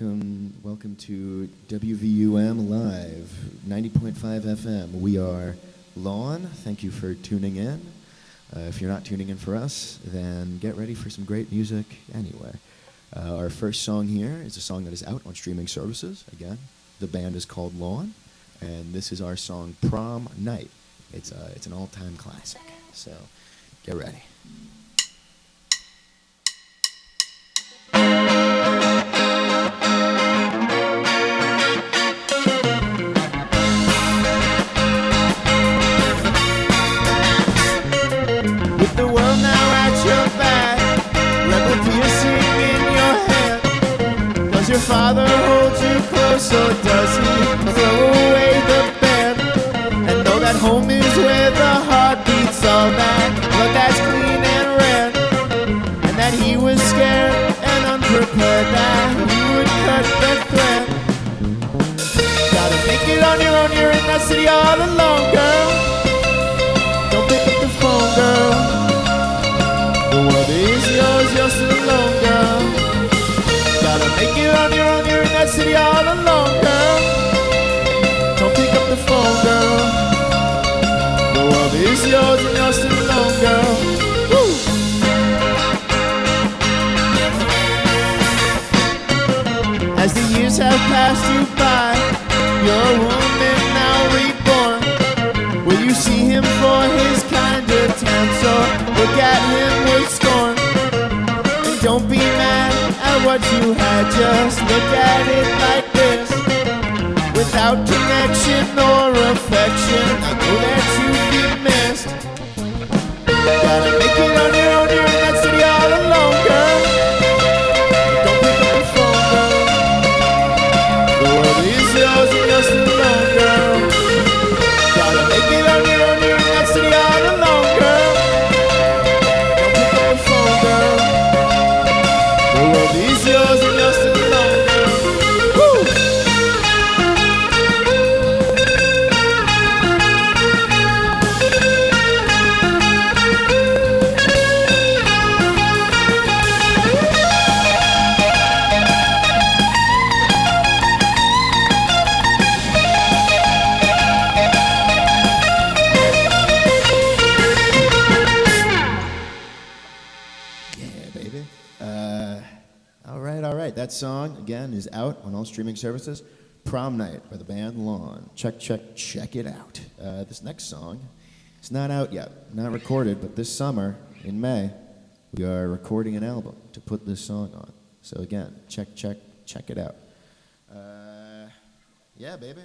welcome to WVUM Live, 90.5 FM. We are Lawn. Thank you for tuning in. If you're not tuning in for us, then get ready for some great music anyway. Our first song here is a song that is out on streaming services. Again, the band is called Lawn, and this is our song Prom Night. It's an all-time classic, so get ready. Your father holds you close, or does he throw away the bed? And know that home is where the heart beats, all that blood that's clean and red. And that he was scared and unprepared, that he would cut the thread. Gotta make it on your own, you're in that city all alone, girl. Don't pick up the phone, girl. The world is yours, you're still alone, girl. Gotta make it on your own, you're in that city all alone, girl. Don't pick up the phone, girl. The world is yours and you're still alone, girl. Woo! As the years have passed you by, you're a woman now reborn. Will you see him for his kind attempts, or look at him with scorn? And don't be mad at what you had, just look at it like this. Without connection or affection, I know that you'd be missed. Gotta make it on your own, you're in that city all alone, girl. Don't pick up the phone, girl. The world is yours and you're still alone, girl. Gotta make it on your own, you're in that city all alone, girl. Don't pick up the phone, girl. The world is yours and you're still alone, girl. Woo! That song, again, is out on all streaming services. Prom Night by the band Lawn. Check it out. This next song is not out yet, not recorded, but this summer, in May, we are recording an album to put this song on. So again, check it out. Yeah, baby.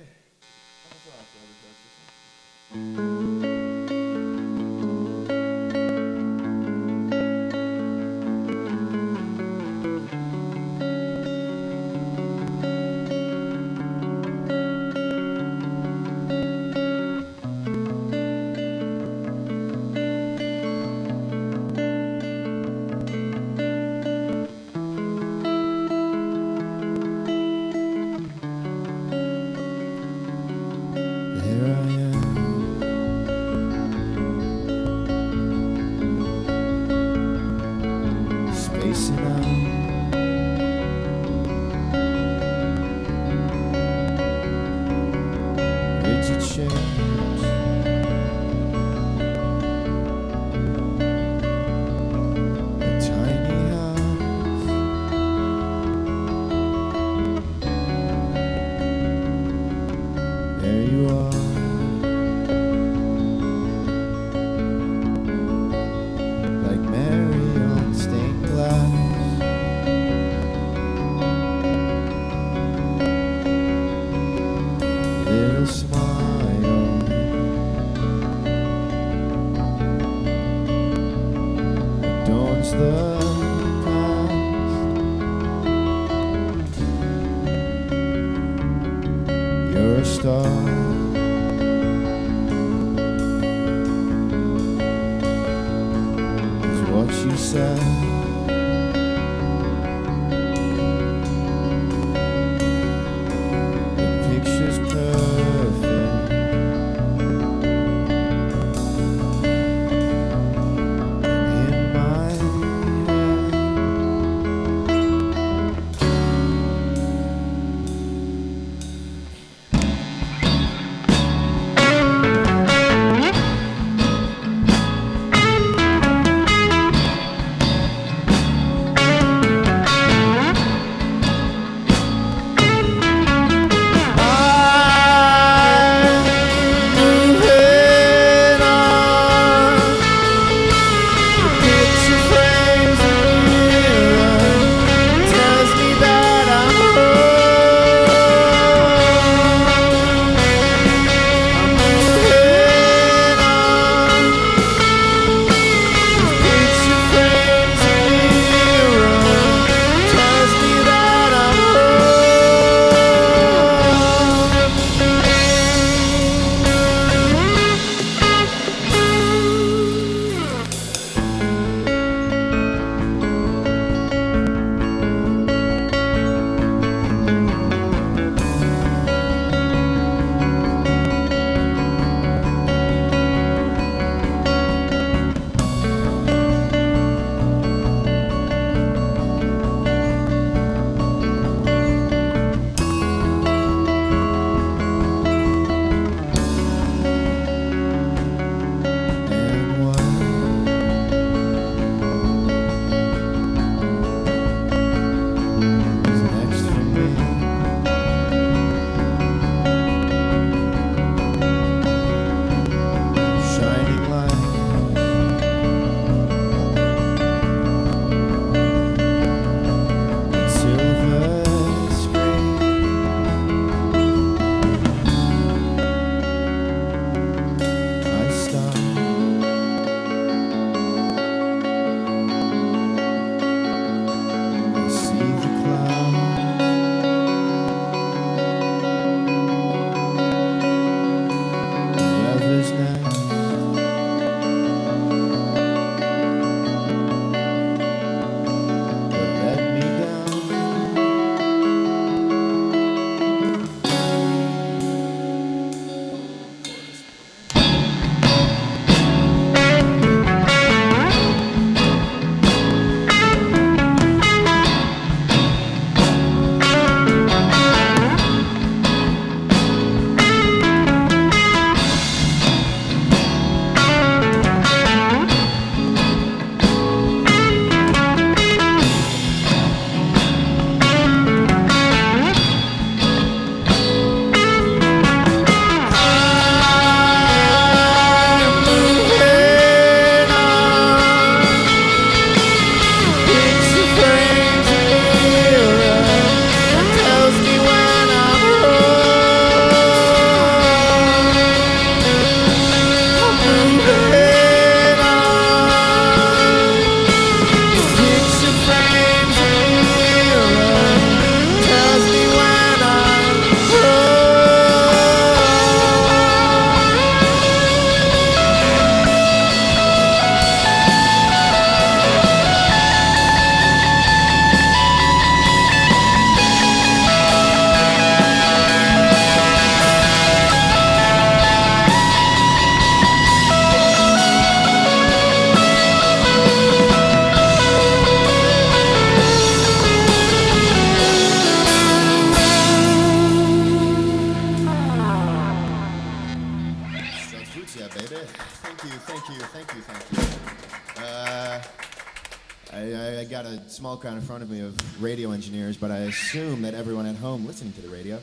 out in front of me of radio engineers, but I assume that everyone at home listening to the radio is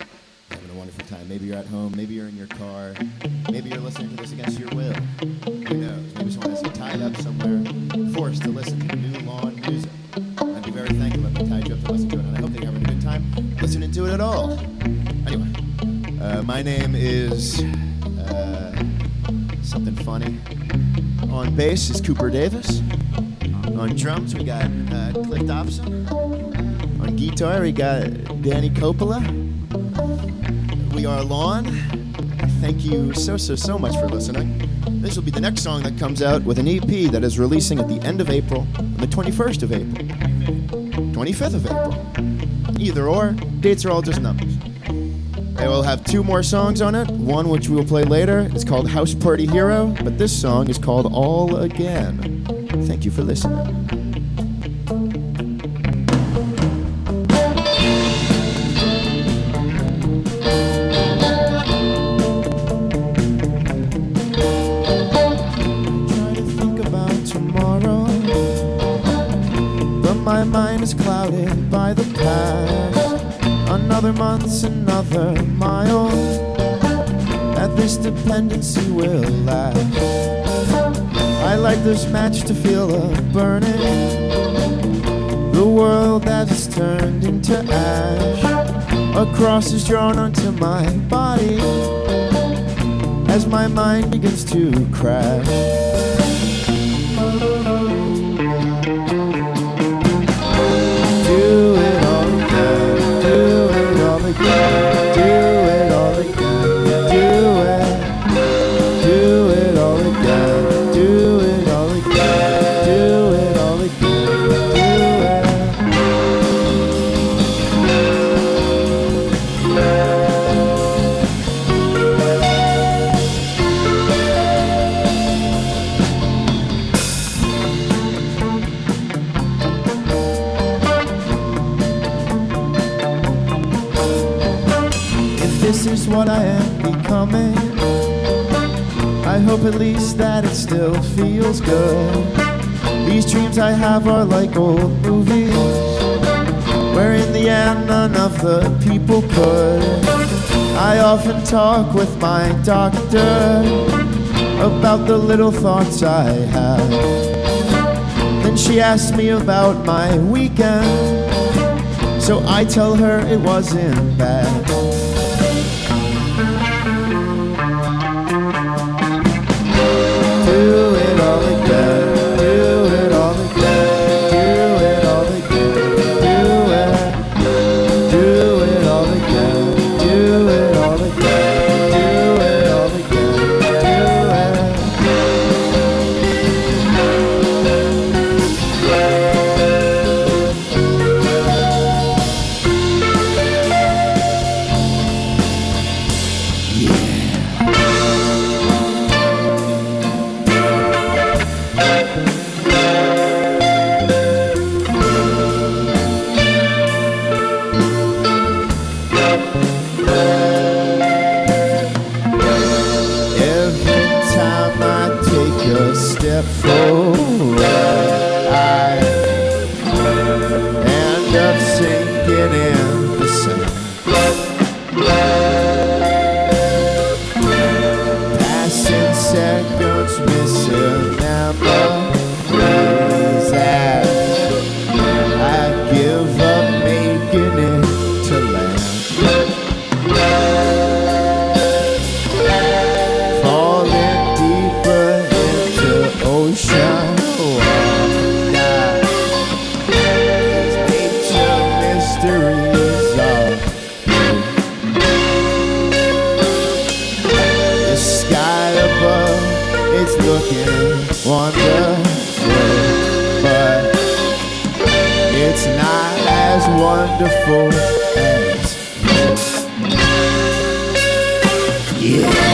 having a wonderful time. Maybe you're at home, maybe you're in your car, maybe you're listening to this against your will. Who knows? Maybe someone has you tied up somewhere, forced to listen to the new Lawn music. I'd be very thankful if they tied you up to listen to it, and I hope that you're having a good time listening to it at all. Anyway, my name is something funny. On bass is Cooper Davis. On drums, we got Cliff Dobson. On guitar, we got Danny Coppola. We are Lawn. Thank you so much for listening. This will be the next song that comes out with an EP that is releasing at the end of April, on the 21st of April. 25th of April. Either or, dates are all just numbers. I will have 2 more songs on it, one which we will play later. It's called House Party Hero, but this song is called All Again. Thank you for listening. Try to think about tomorrow, but my mind is clouded by the past. Another month's another mile that this dependency will last. I like this match to feel a burning, the world that is turned into ash. A cross is drawn onto my body as my mind begins to crash. Do it all again, do it all again, do it all again, do it all again. This is what I am becoming. I hope at least that it still feels good. These dreams I have are like old movies, where in the end none of the people could. I often talk with my doctor about the little thoughts I have. Then she asked me about my weekend, so I tell her it wasn't bad. Do it all again, do it all again, do it all again, do it all again, do it all again, do it all again, step forward, I end up sinking in the sand. Passing seconds, missing memories as I give up making it to land. Falling deeper into ocean. It's looking wonderful, but it's not as wonderful as you. Yeah.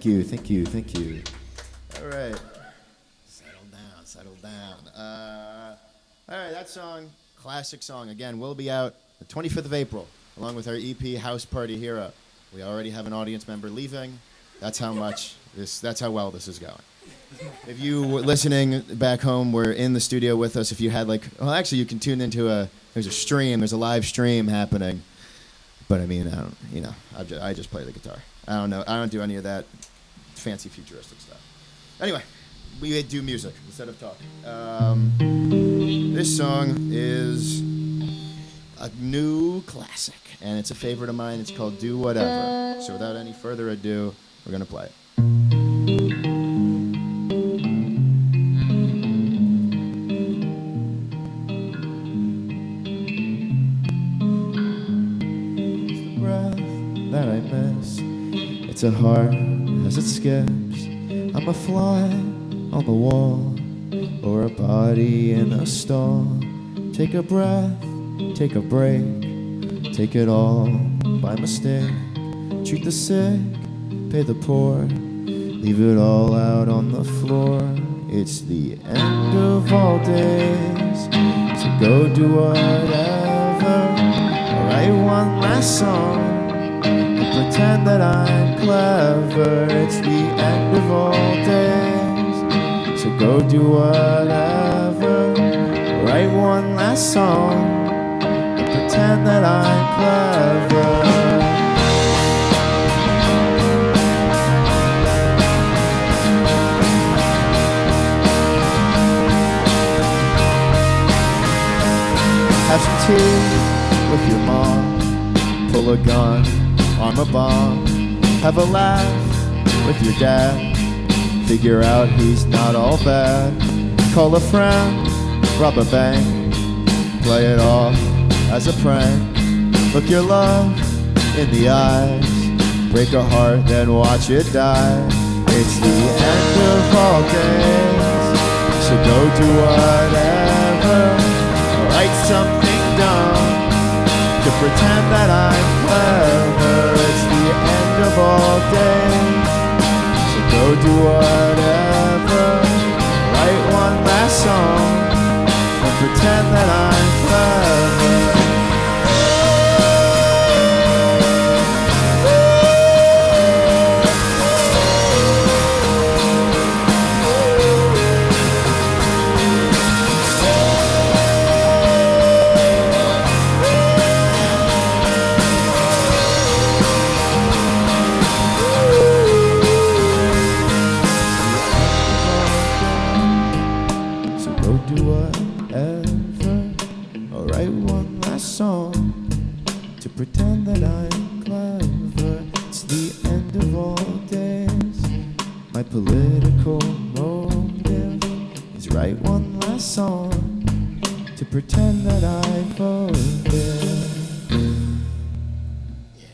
Thank you. All right. Settle down. All right, that song, classic song. Again, will be out the 25th of April, along with our EP, House Party Hero. We already have an audience member leaving. That's how well this is going. If you were listening back home, were in the studio with us, if you had actually you can tune into there's a live stream happening. But I mean, I just play the guitar. I don't do any of that fancy futuristic stuff. Anyway, we do music instead of talking. This song is a new classic, and it's a favorite of mine. It's called Do Whatever. So without any further ado, we're going to play it. That I miss. It's a heart as it skips. I'm a fly on the wall, or a body in a stall. Take a breath, take a break, take it all by mistake. Treat the sick, pay the poor, leave it all out on the floor. It's the end of all days, so go do whatever. I'll write one last song, pretend that I'm clever. It's the end of all days, so go do whatever. Write one last song and pretend that I'm clever. Have some tea with your mom, pull a gun, arm a bomb, have a laugh with your dad, figure out he's not all bad, call a friend, rob a bank, play it off as a prank, look your love in the eyes, break a heart then watch it die. It's the end of all days, so go do whatever, write something dumb to pretend that I'm clever. It's the end of all days, so go do whatever. Write one last song and pretend that I'm clever. Pretend that I'm clever. It's the end of all days. My political motive is write one last song to pretend that I voted. Yeah.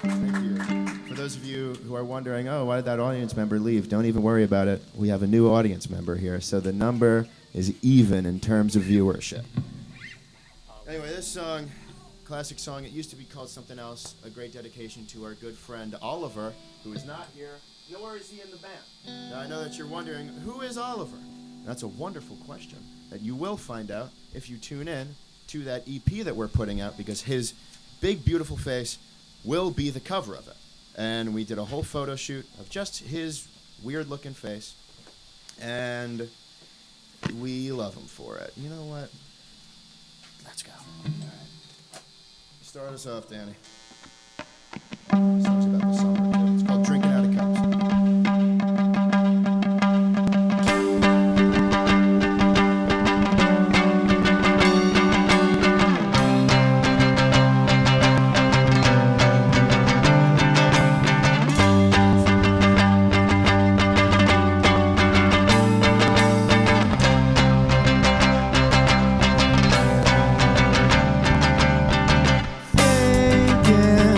Thank you. For those of you who are wondering, why did that audience member leave? Don't even worry about it. We have a new audience member here, so the number is even in terms of viewership. Anyway, this song, classic song, it used to be called something else, a great dedication to our good friend Oliver, who is not here, nor is he in the band. Now, I know that you're wondering, who is Oliver? That's a wonderful question that you will find out if you tune in to that EP that we're putting out, because his big, beautiful face will be the cover of it. And we did a whole photo shoot of just his weird-looking face, and we love him for it. You know what? Let's go. All right. Start us off, Danny. This song's about the summer, too. It's called Drinking Out of Cups. Thinking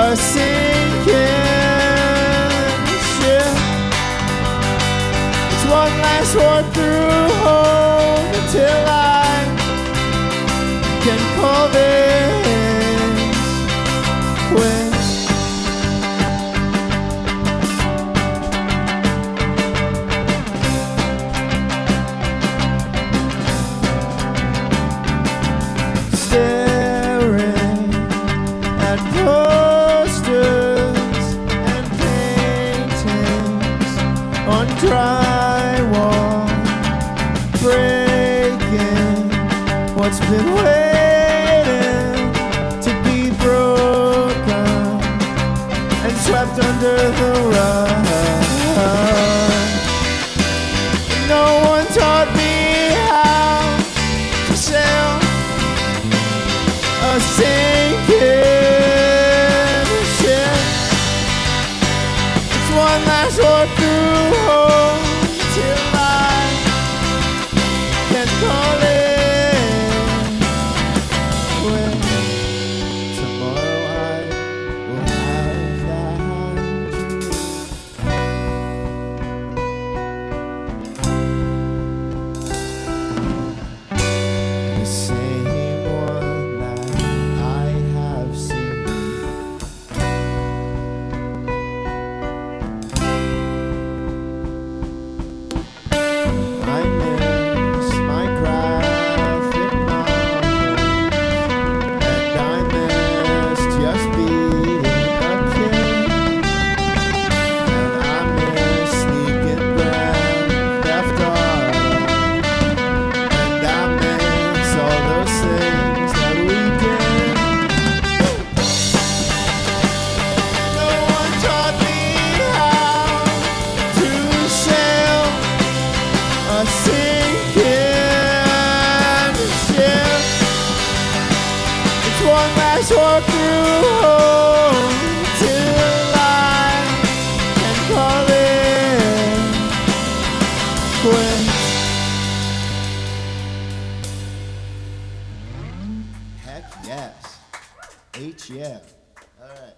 a sinking ship. It's one last walk through home until I can call this quits. Staring at posters and paintings on drywall, breaking what's been waiting to be broken and swept under the rug. No one taught me how to sail a sinking ship. It's one last walk through home till I can call it quits. Tomorrow I will have that dream. The same one that I have seen. I miss my graphic novels, and I miss just being a kid, and I miss sneaking Grand Theft Auto, and I miss all those things that we did. No one taught me how to sail a sinking ship. It's one last walk through home till I can call it quits. Heck yes. H yeah. All right.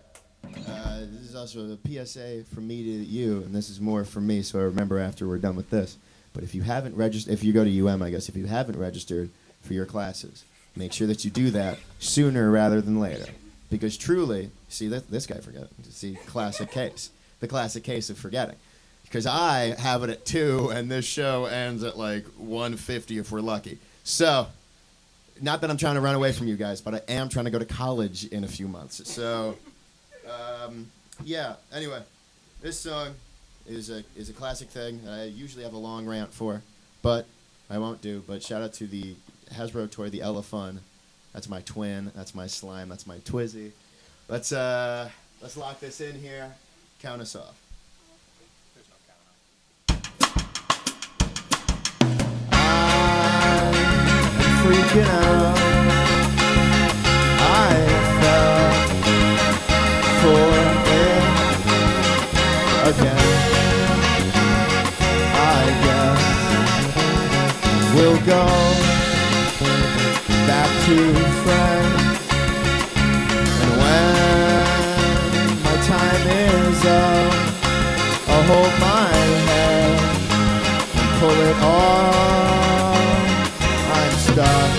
This is also a PSA from me to you, and this is more from me, so I remember after we're done with this. But if you haven't registered, if you go to UM, I guess, if you haven't registered for your classes, make sure that you do that sooner rather than later. Because truly, see, this guy forgot. See, classic case. The classic case of forgetting. Because I have it at 2, and this show ends at like 1:50 if we're lucky. So, not that I'm trying to run away from you guys, but I am trying to go to college in a few months. So, yeah, anyway, this song is a classic thing that I usually have a long rant for, but I won't do. But shout out to the Hasbro toy, the Elephun. That's my twin. That's my slime. That's my Twizzy. Let's lock this in here. Count us off. There's no count I'm freaking out. I fell for it again. I guess we'll go back to friends. And when my time is up, I'll hold my head and pull it off. I'm stuck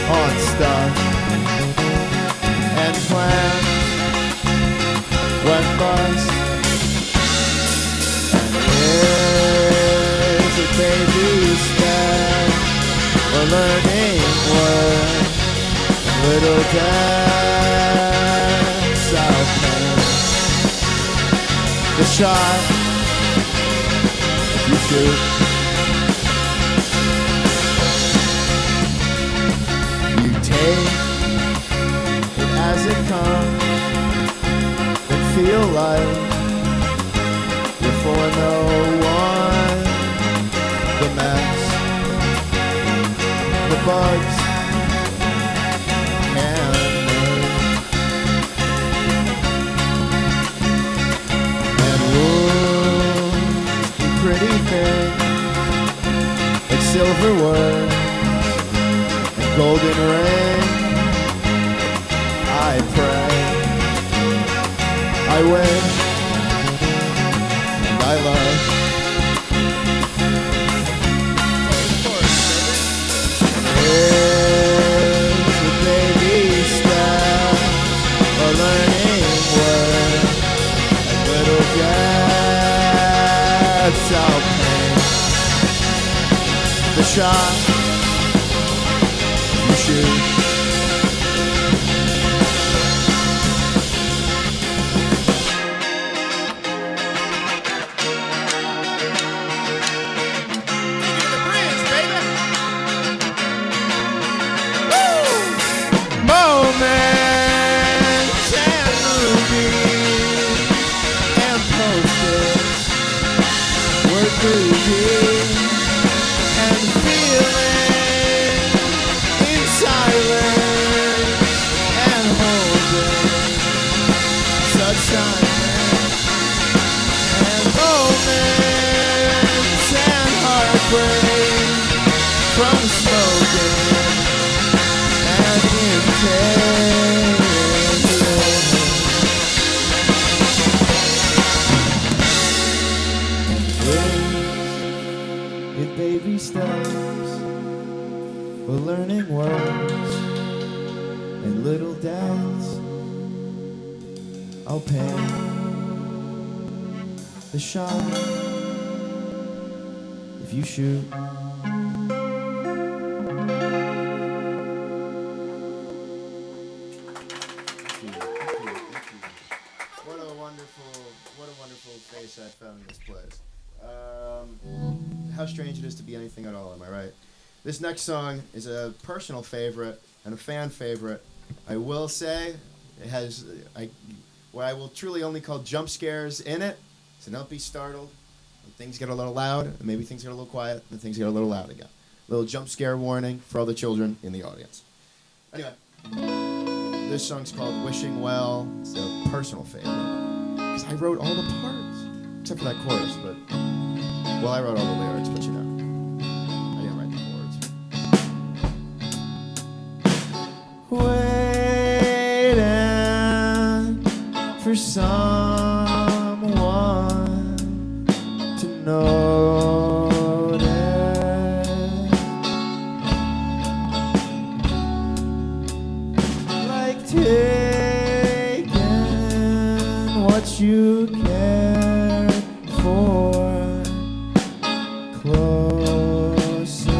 on stuff and plans went bust. And here's a baby step, we're learning words, little dance I'll paint the shot if you shoot. You take it as it comes and feel like you're for no one. The mess, the bugs, and wounds be pretty things like silver words and golden rings. I pray I wish and I love. It's a baby step, a learning word, and little debts I'll pay. The shot you shoot. Moments and movies and post-its were groovy and feeling in silence and holding such silence and moments and heartbreak from smoking and in baby steps, we're learning words and little debts I'll pay. The shot if you shoot. What a wonderful face I found in this place. How strange it is to be anything at all, am I right? This next song is a personal favorite and a fan favorite. I will say it has what I will truly only call jump scares in it, so don't be startled when things get a little loud, and maybe things get a little quiet, and things get a little loud again. Little jump scare warning for all the children in the audience. Anyway, this song's called Wishing Well. It's a personal favorite. Because I wrote all the parts, except for that chorus, but, well, I wrote all the lyrics, but you know, I didn't write the words. Waiting for someone to notice, like what you care for closer,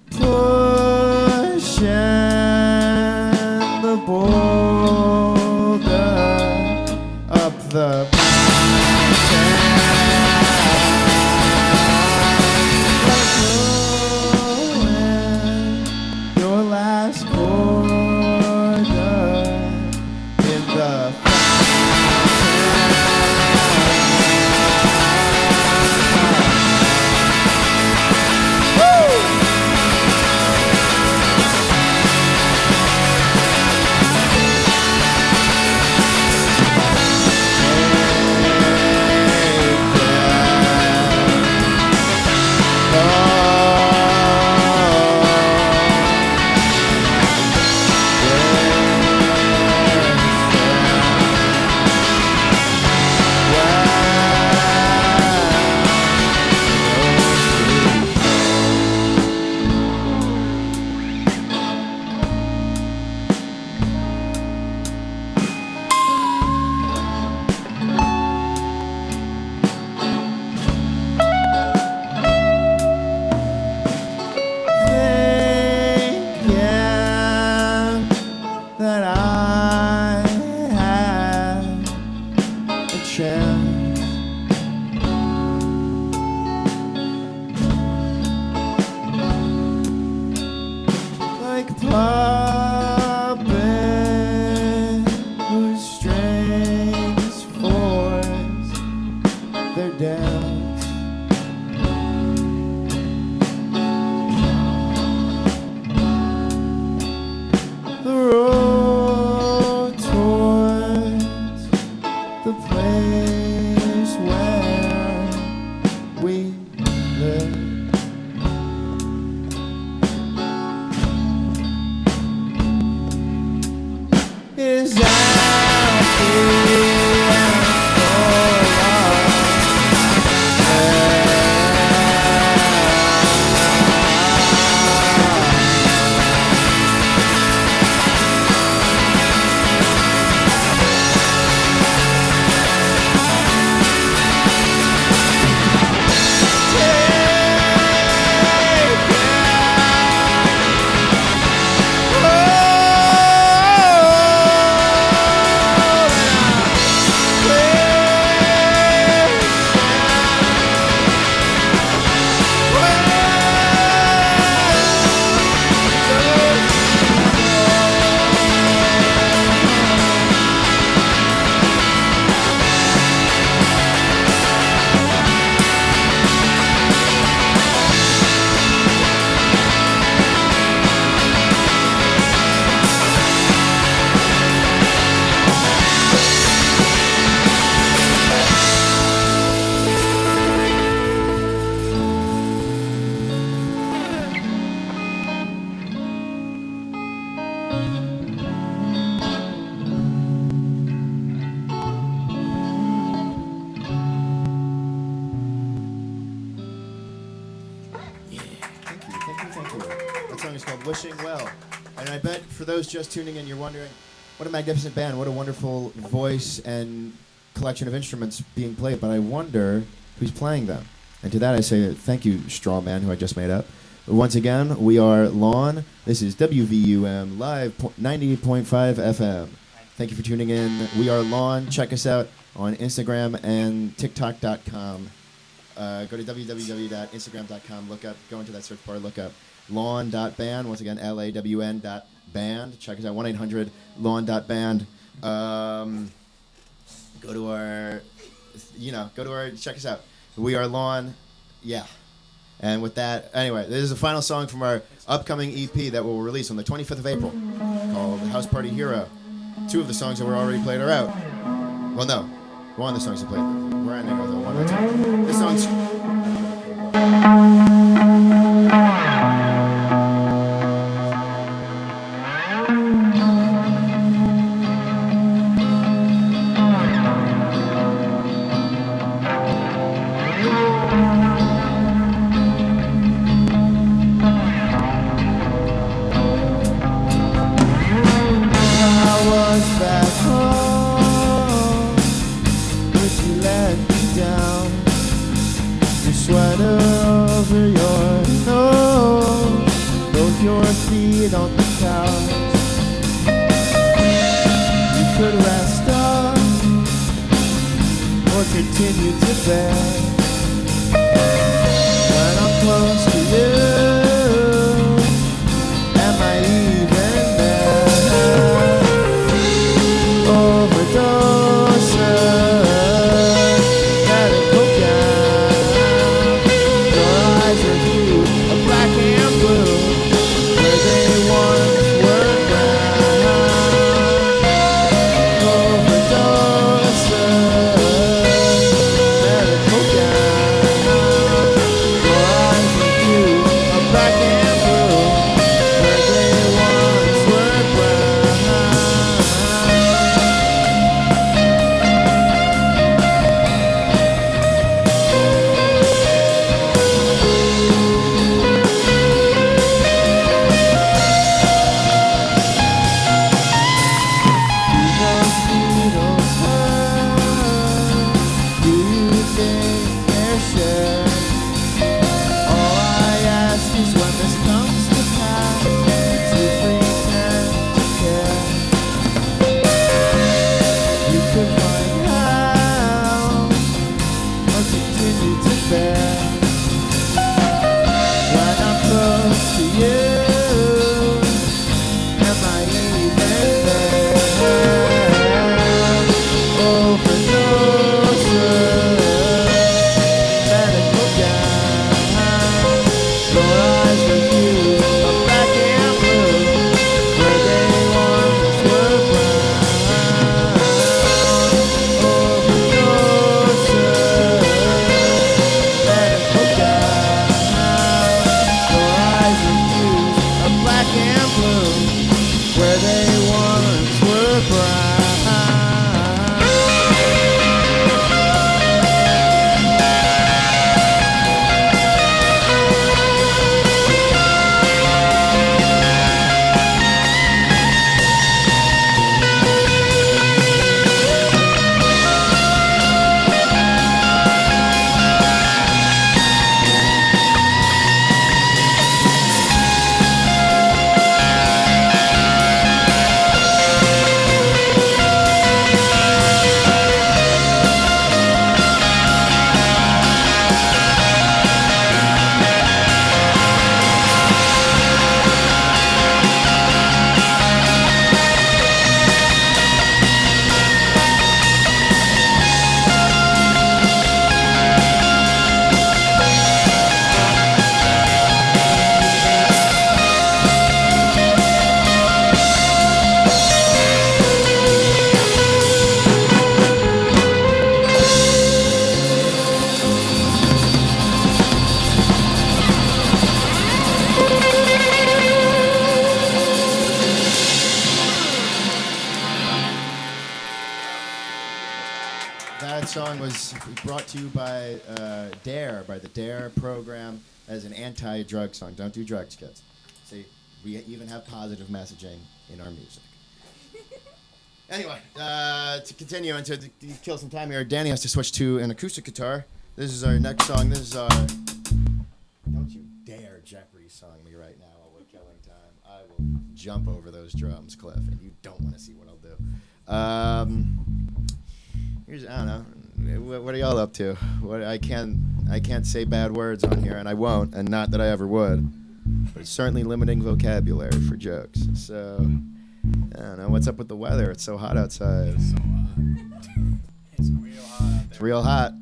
pushing the boulder up the song is called Wishing Well. And I bet for those just tuning in, you're wondering, what a magnificent band, what a wonderful voice and collection of instruments being played, but I wonder who's playing them. And to that I say thank you, straw man, who I just made up. Once again, we are Lawn. This is WVUM Live 98.5 FM. Thank you for tuning in. We are Lawn. Check us out on Instagram and TikTok.com. Go to www.instagram.com. Go into that search bar, look up lawn.band. Once again, LAWN.band. Check us out, 1-800-LAWN.band. Go to our, check us out. We are Lawn. Yeah. And with that, anyway, this is the final song from our upcoming EP that we'll release on the 25th of April called House Party Hero. 2 of the songs that were already played are out. Well, no. One of the songs are played. We're ending with one or two. This song's... on the couch. You could rest up or continue to bed. When I'm close to you, am I even there? Overdoses, let it go down. Your eyes are hued, a black and blue. Brought to you by DARE, by the DARE program, as an anti-drug song. Don't do drugs, kids. See, We even have positive messaging in our music. Anyway, to continue and to kill some time here, Danny has to switch to an acoustic guitar. This is our next song. This is our... Don't you dare Jeopardy song me right now while we're killing time. I will jump over those drums, Cliff, and you don't want to see what I'll do. Here's, I don't know. What are y'all up to? I can't say bad words on here, and I won't, and not that I ever would. But it's certainly limiting vocabulary for jokes. So, I don't know. What's up with the weather? It's so hot outside. It's so hot. It's real hot out there. It's real hot.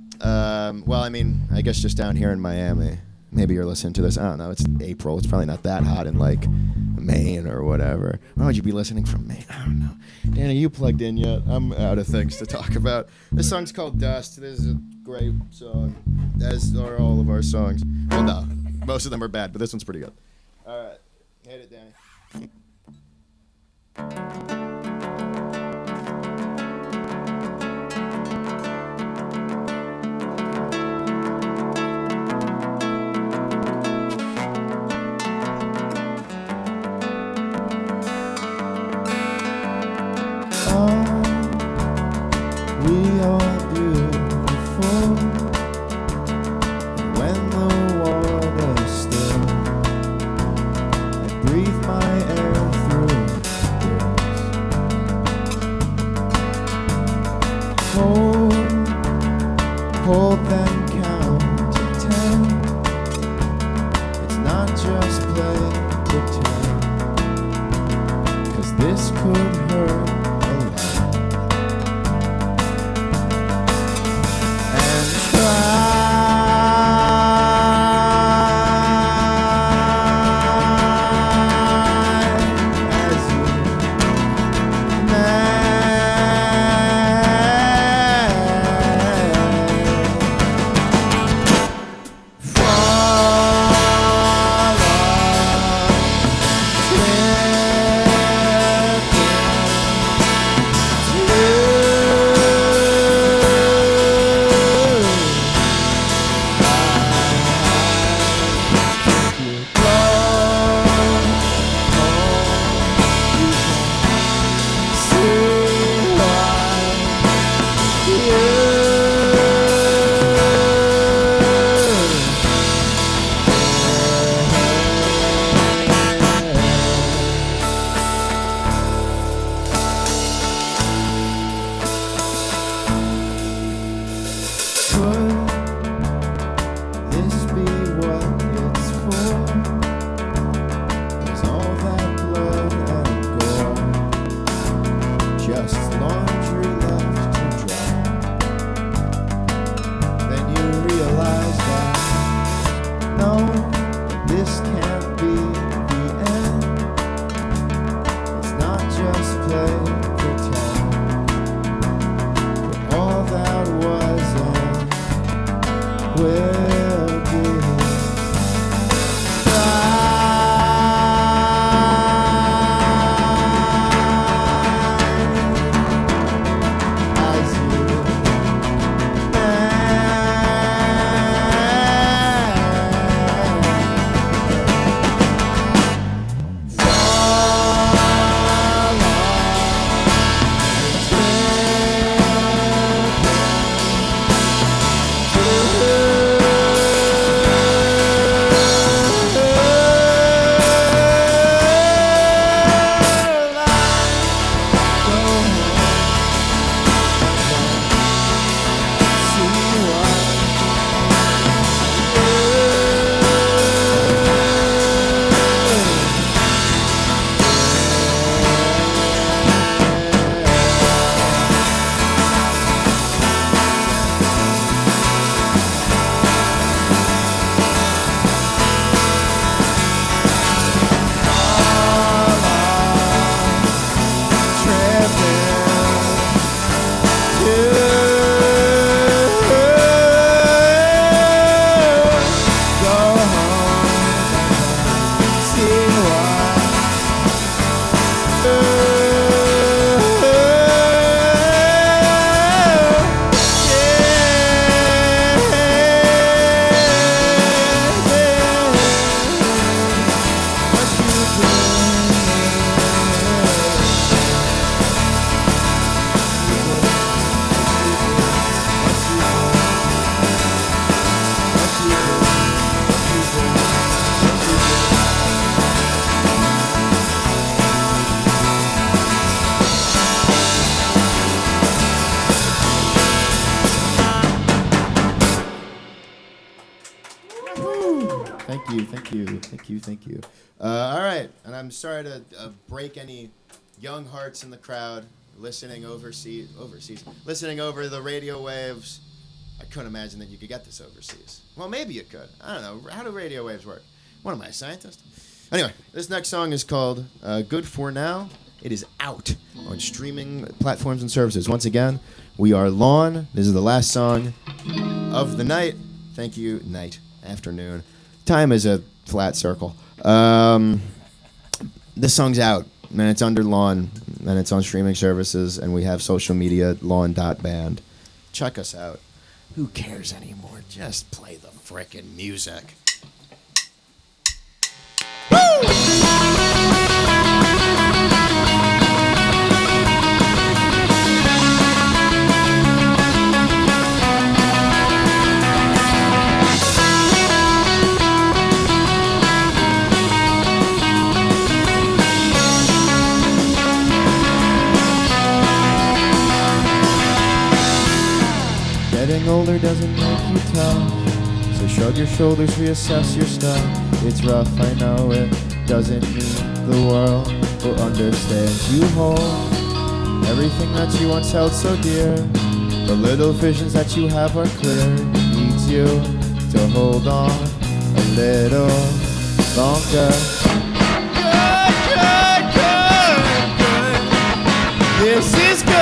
Well, I mean, I guess just down here in Miami. Maybe you're listening to this. I don't know. It's April. It's probably not that hot in, like, Maine or whatever. Why would you be listening from Maine? I don't know. Danny, you plugged in yet? I'm out of things to talk about. This song's called Dust. This is a great song, as are all of our songs. Well, no. Most of them are bad, but this one's pretty good. All right. Hit it, Danny. Thank you. All right, and I'm sorry to break any young hearts in the crowd listening listening over the radio waves. I couldn't imagine that you could get this overseas. Well, maybe you could. I don't know. How do radio waves work? What am I, a scientist? Anyway, this next song is called Good For Now. It is out on streaming platforms and services. Once again, we are Lawn. This is the last song of the night. Thank you. Night. Afternoon. Time is a flat circle. This song's out, and it's under Lawn, and it's on streaming services, and we have social media, lawn.band. Check us out. Who cares anymore? Just play the frickin' music. Getting older doesn't make you tough, so shrug your shoulders, reassess your stuff. It's rough, I know it doesn't mean the world will understand you whole. Everything that you once held so dear, the little visions that you have are clear. It needs you to hold on a little longer. Good. This is good.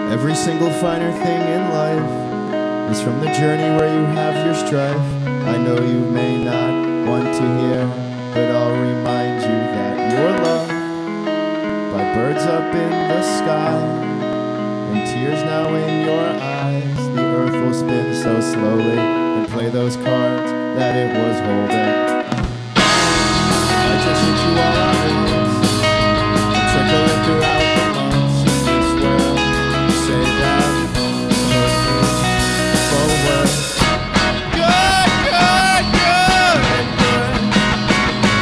Every single finer thing in life is from the journey where you have your strife. I know you may not want to hear, but I'll remind you that you're loved by birds up in the sky, and tears now in your eyes. The earth will spin so slowly and play those cards that it was holding. I just hit you all at once, and trickling throughout the months. Is this where you say that forward? Good.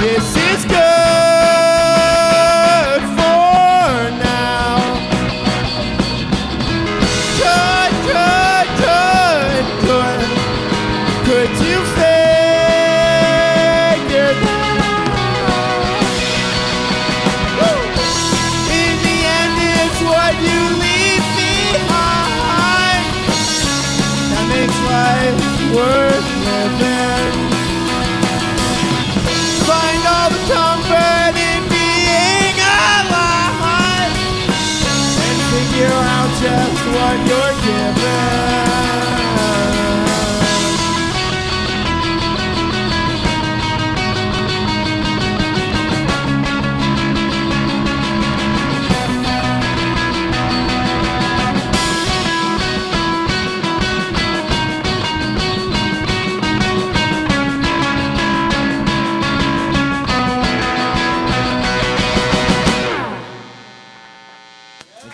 This is good. Worth living. Find all the comfort in being alive, and figure out just what you're given.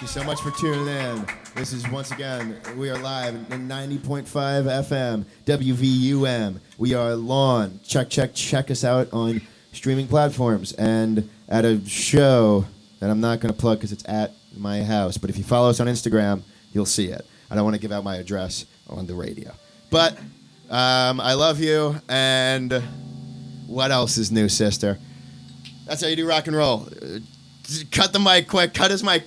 So much for tuning in. This is, once again, we are live in 90.5 FM, WVUM. We are Lawn. Check us out on streaming platforms, and at a show that I'm not going to plug because it's at my house. But if you follow us on Instagram, you'll see it. I don't want to give out my address on the radio. But I love you, and what else is new, sister? That's how you do rock and roll. Cut the mic quick. Cut his mic.